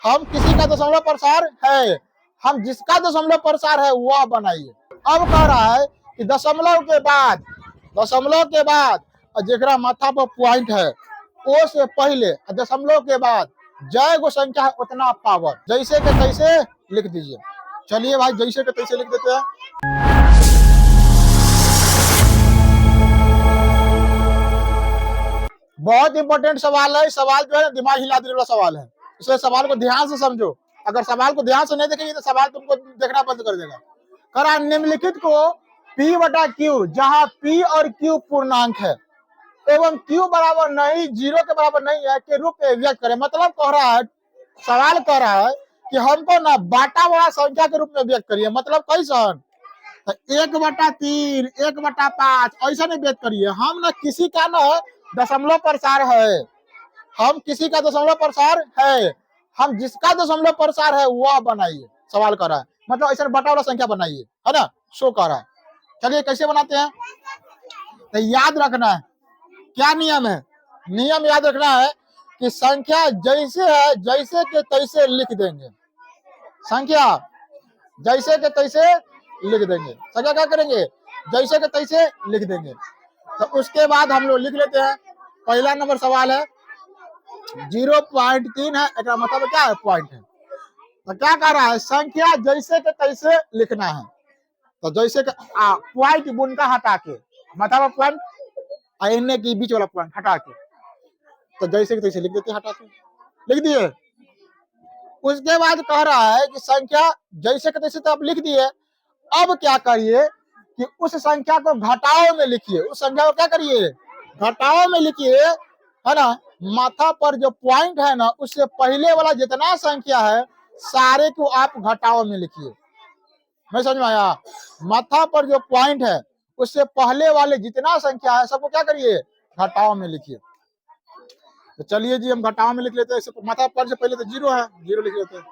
हम किसी का दशमलव प्रसार है, हम जिसका दशमलव प्रसार है वह बनाइए। अब कह रहा है कि दशमलव के बाद जेकरा माथा पर पॉइंट है ओ से पहले दशमलव के बाद जय गो संख्या है उतना पावर, जैसे के तैसे लिख दीजिए। चलिए भाई जैसे के तैसे लिख देते हैं। बहुत इंपॉर्टेंट सवाल है, सवाल जो है दिमाग हिला देने वाला सवाल है, इसलिए सवाल को ध्यान से समझो। अगर सवाल को ध्यान से नहीं देखेंगे तो सवाल तुमको देखना बंद कर देगा। करा निम्नलिखित को P बटा Q, जहां P और Q पूर्णांक है एवं Q बराबर नहीं, 0 के बराबर नहीं है के रूप में व्यक्त करें। मतलब कह रहा है, सवाल कह रहा है कि हमको ना बाटा वाला संख्या के रूप में व्यक्त करिए। मतलब कैसन? 1/3, 1/5 ऐसा नहीं व्यक्त करिए। हम ना किसी का ना दशमलव प्रसार है, हम किसी का दशमलव प्रसार है, हम जिसका दशमलव प्रसार है वह बनाइए। सवाल कर रहा है, मतलब ऐसा बटा वाला संख्या बनाइए, है ना, शो कर रहा है। चलिए कैसे बनाते हैं, तो याद रखना है क्या नियम है। नियम याद रखना है कि संख्या जैसे है जैसे के तैसे लिख देंगे। संख्या जैसे के तैसे लिख देंगे। संख्या क्या करेंगे? जैसे के तैसे लिख देंगे। तो उसके बाद हम लोग लिख लेते हैं। पहला नंबर सवाल है 0.3 है, एक मतलब क्या है? पॉइंट है। तो क्या कह रहा है? संख्या जैसे के तैसे लिखना है। तो जैसे के पॉइंट बुनका हटा के, मतलब पॉइंट इनने की बीच वाला पॉइंट हटा के, तो जैसे के तैसे लिख देते हैं, हटा के लिख दिए। उसके बाद कह रहा है कि संख्या जैसे के तैसे तो आप लिख दिए। अब क्या करिए कि उस संख्या को घटाओ में लिखिए। उस संख्या को क्या करिए? घटाओ में लिखिए, है ना। माथा पर जो पॉइंट है ना, उससे पहले वाला जितना संख्या है सारे को आप घटाओ में लिखिए। मैं समझ में आया? माथा पर जो पॉइंट है उससे पहले वाले जितना संख्या है सबको क्या करिए? घटाओ में लिखिए। तो चलिए जी हम घटाओ में लिख लेते हैं। माथा पर से पहले तो 0 है, 0 लिख लेते हैं।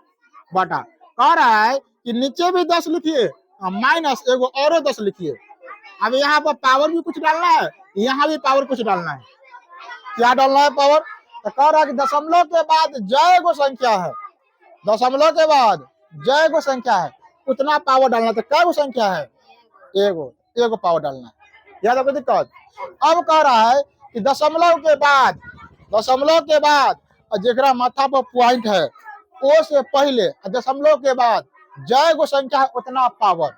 बाटा कह रहा है कि नीचे भी 10 लिखिए, माइनस एगो और 10 लिखिए। अब यहाँ पर पावर भी कुछ डालना है, यहाँ भी पावर कुछ डालना है। क्या डालना है? पावर। तो कह रहा है कि दशमलव के बाद जय गो संख्या है, दशमलव के बाद जय गो संख्या है उतना पावर डालना। तो क्या गो संख्या है? एगो पावर डालना है। याद आपको दिक्कत? अब कह रहा है कि दशमलव के बाद जेकरा माथा पर पॉइंट है ओ से पहले दशमलव के बाद जय गो संख्या है उतना पावर।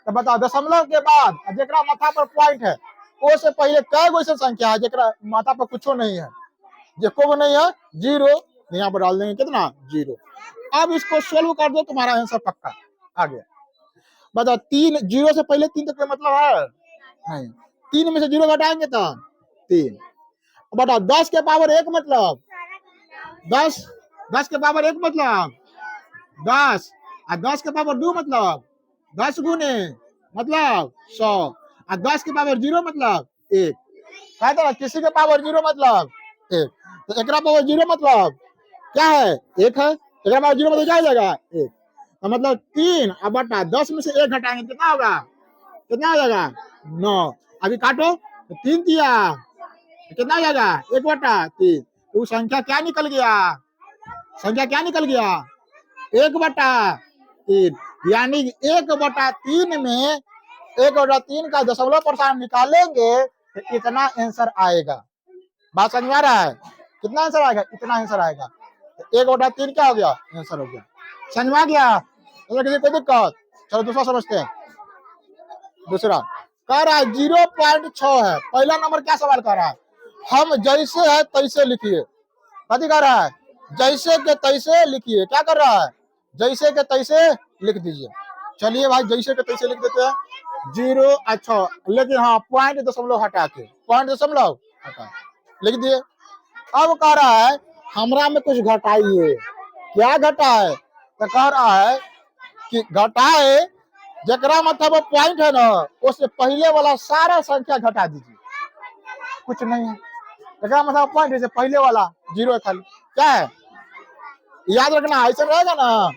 तो बताओ दशमलव के बाद जेकरा माथा पर पॉइंट है ओ से पहले कै गो ऐसा संख्या है जेकरा माथा पर कुछ नहीं है, जेको नहीं है? 0। यहाँ पर डाल देंगे कितना? 0। अब इसको सोल्व कर दो, तुम्हारा आंसर पक्का आ गया। बताओ 3, 0 से पहले 3 तक मतलब है नहीं, 3 में से 0 घटाएंगे तो 3। बताओ 10 के पावर 1 मतलब 10 के पावर 1 मतलब 10, और 10 के पावर 2 मतलब 10 गुने मतलब 100, और 10 के पावर 0 मतलब 1। कहते हैं किसी के पावर 0 मतलब 1, तो एक पावर 0 मतलब क्या है? 1 है। एक पावर 0 मतलब क्या हो जाएगा? 1। तो मतलब 3 और बटा 10 में से 1 घटाएंगे कितना होगा? कितना हो जाएगा? 9। अभी काटो, 3 दिया कितना हो जाएगा? 1/3। तो संख्या क्या निकल गया? संख्या क्या निकल गया? 1/3। यानी 1/3 में 1/3 का दशमलव प्रसार निकालेंगे तो इतना आंसर आएगा। बात समझ में आ रहा है? कितना आंसर आएगा? इतना आंसर आएगा। 1/3 क्या हो गया? आंसर हो गया। समझ में आ गया? किसी कोई दिक्कत? चलो दूसरा समझते हैं। दूसरा कह रहा है 0.6 है। पहला नंबर क्या सवाल कर रहा है? हम जैसे है तैसे लिखिए। कथी कर रहा है? जैसे के तैसे लिखिए। क्या कर रहा है? जैसे के तैसे लिख दीजिए। चलिए भाई जैसे के तैसे लिख देते हैं। 0 अच्छा, लेकिन हाँ पॉइंट दशमलव हटा के, पॉइंट दशमलव हटा लिख दिए। अब कह रहा है हमरा में कुछ घटाइए। क्या घटा है? तो कह रहा है कि घटाए जकरा मतलब पॉइंट है ना उससे पहले वाला सारा संख्या घटा दीजिए। कुछ नहीं है, जकरा मतलब पॉइंट है पहले वाला 0 है खाली। क्या है? याद रखना, ऐसा रहेगा ना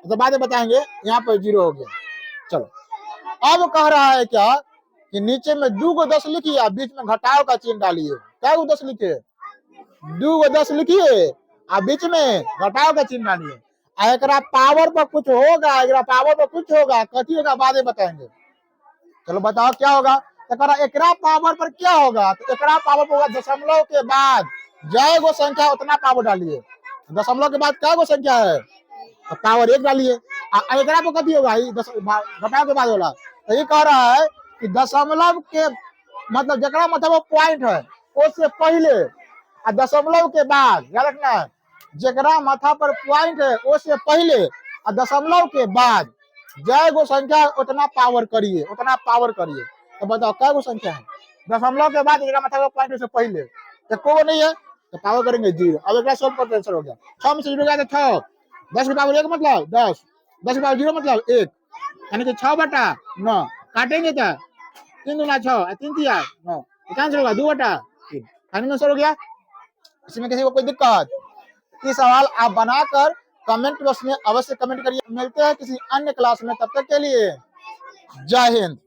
तो बाद में बताएंगे। यहाँ पर 0 हो गया। चलो अब कह रहा है क्या कि नीचे में 2 को 10 लिखिए, बीच में घटाओ का चिन्ह डालिए। क्या 10 लिखिए? 2 को 10 लिखिए अब बीच में घटाव का चिन्ह डालिए। एकरा पावर पर कुछ होगा, एकरा पावर पर कुछ होगा, कथी होगा बाद में बताएंगे। चलो बताओ क्या होगा। तो एकरा पावर पर क्या होगा, तो एकरा पावर पर होगा दशमलव के बाद जय गो संख्या उतना पावर डालिए। दशमलव के बाद क्या गो संख्या है, तो पावर 1 डालिए। एकरा पर कथी होगा, घटाव के बाद होगा। तो ये कह रहा है कि दशमलव के मतलब जकरा मतलब वो पॉइंट है उससे पहले और दशमलव के बाद, याद रखना है जकरा माथा पर पॉइंट है उससे पहले और दशमलव के बाद जय गो संख्या उतना पावर करिए, उतना पावर करिए। तो बताओ क्या गो संख्या है, दशमलव के बाद जकरा माथा पर पॉइंट से पहले को नहीं है तो पावर करेंगे 0। अब एक सोल्व करते आंसर हो गया। 6 में से 0 गया तो 6, 10 की पावर 1 मतलब 10, 10 की पावर 0 मतलब 1, यानी कि 6/9 काटेंगे तो 3 दूना 6, 3 तिया 9, क्या आंसर होगा 2/3। फाइनल आंसर हो गया। इसमें किसी को कोई दिक्कत, ये सवाल आप बनाकर कमेंट बॉक्स में अवश्य कमेंट करिए। मिलते हैं किसी अन्य क्लास में, तब तक के लिए जय हिंद।